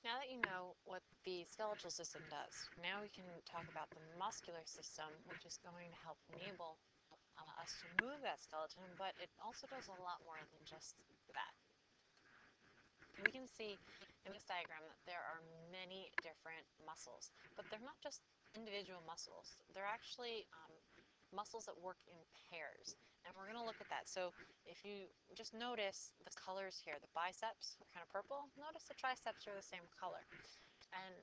Now that you know what the skeletal system does, now we can talk about the muscular system, which is going to help enable us to move that skeleton, but it also does a lot more than just that. We can see in this diagram that there are many different muscles, but they're not just individual muscles. They're actually muscles that work in pairs, and we're going to look at that. So if you just notice the colors here, the biceps are kind of purple. Notice the triceps are the same color. And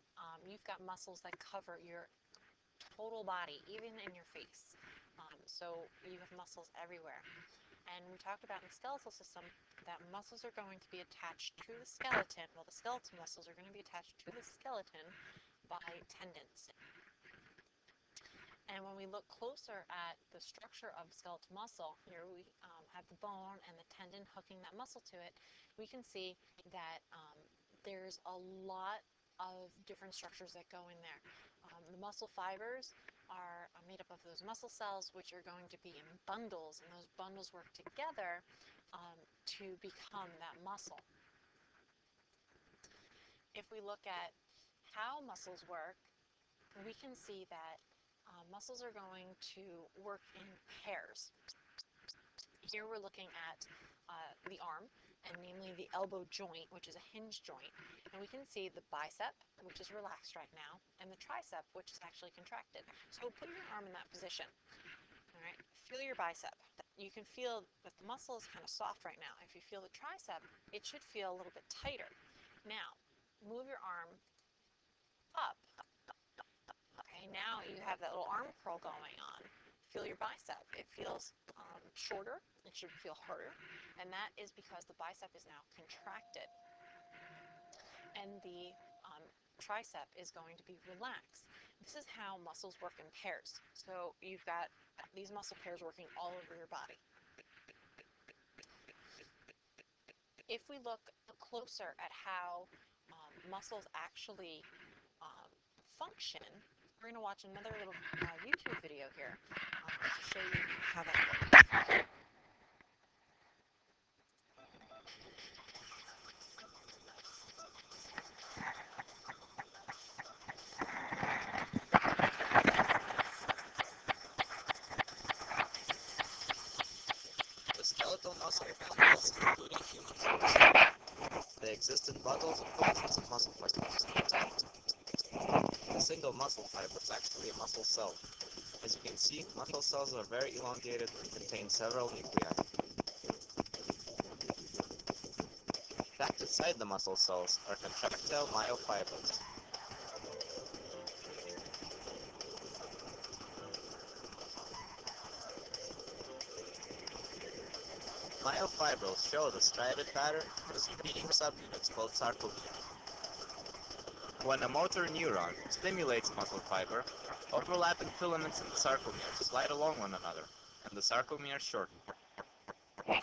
you've got muscles that cover your total body, even in your face. So you have muscles everywhere. And we talked about in the skeletal system that muscles are going to be attached to the skeleton. Well, the skeletal muscles are going to be attached to the skeleton by tendons. And when we look closer at the structure of skeletal muscle, here we have the bone and the tendon hooking that muscle to it, we can see that there's a lot of different structures that go in there. The muscle fibers are made up of those muscle cells, which are going to be in bundles, and those bundles work together to become that muscle. If we look at how muscles work, we can see that muscles are going to work in pairs. Here we're looking at the arm, and namely the elbow joint, which is a hinge joint. And we can see the bicep, which is relaxed right now, and the tricep, which is actually contracted. So put your arm in that position. All right, feel your bicep. You can feel that the muscle is kind of soft right now. If you feel the tricep, it should feel a little bit tighter. Now, move your arm up. Okay, now you have that little arm curl going on. Feel your bicep. It feels shorter. It should feel harder. And that is because the bicep is now contracted. And the tricep is going to be relaxed. This is how muscles work in pairs. So you've got these muscle pairs working all over your body. If we look closer at how muscles actually function, we're going to watch another little YouTube video here to show you how that works. The skeletal muscle families, including humans, they exist in bundles and collections of muscle fibers. A single muscle fiber is actually a muscle cell. As you can see, muscle cells are very elongated and contain several nuclei. Packed inside the muscle cells are contractile myofibrils. Myofibrils show the striated pattern with repeating subunits called sarcomeres. When a motor neuron stimulates muscle fiber, overlapping filaments in the sarcomeres slide along one another, and the sarcomeres shorten. The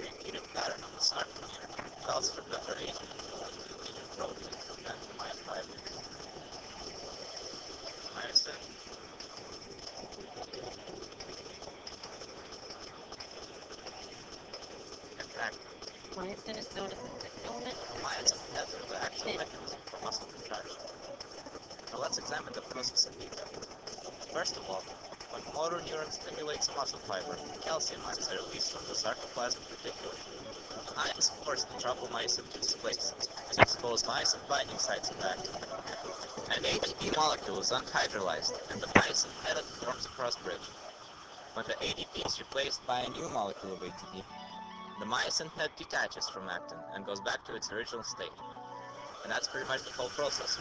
repeated pattern of the sarcomere allows for better aging of protein compared to myofibrils. Myosin and actin. Myosin is known as the filament. Myosin has the actual mechanism for muscle contraction. Now let's examine the process in detail. First of all, when a motor neuron stimulates a muscle fiber, calcium ions are released from the sarcoplasmic reticulum. Ions force the tropomyosin to displace and expose myosin binding sites of actin. An ATP molecule is unhydrolyzed, and the myosin head forms a cross bridge. When the ADP is replaced by a new molecule of ATP, the myosin head detaches from actin and goes back to its original state. And that's pretty much the whole process.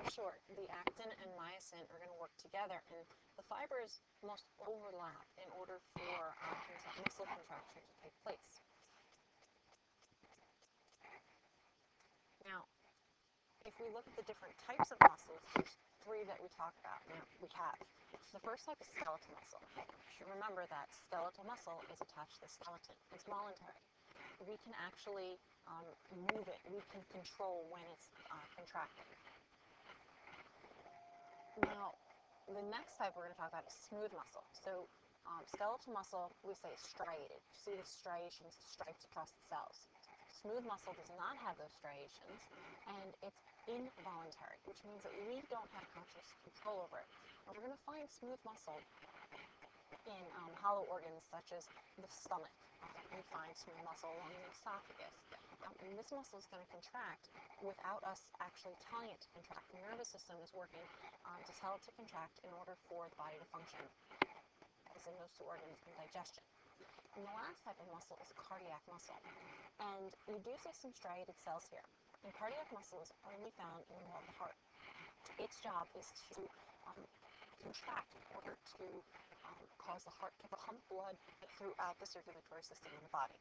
Short, the actin and myosin are going to work together, and the fibers must overlap in order for muscle contraction to take place. Now, if we look at the different types of muscles, there's three that we talk about. Now, we have the first type is skeletal muscle. You should remember that skeletal muscle is attached to the skeleton. It's voluntary. We can actually move it. We can control when it's contracting. Now, The next type we're going to talk about is smooth muscle. So skeletal muscle, we say striated. You see the striations, stripes across the cells. Smooth muscle does not have those striations, and it's involuntary, which means that we don't have conscious control over it. And we're going to find smooth muscle in hollow organs such as the stomach. We find smooth muscle along the esophagus. And this muscle is going to contract without us actually telling it to contract. The nervous system is working to tell it to contract in order for the body to function as in those two organs in digestion. And the last type of muscle is cardiac muscle. And we do see some striated cells here. And cardiac muscle is only found in the wall of the heart. Its job is to contract in order to cause the heart to pump blood throughout the circulatory system in the body.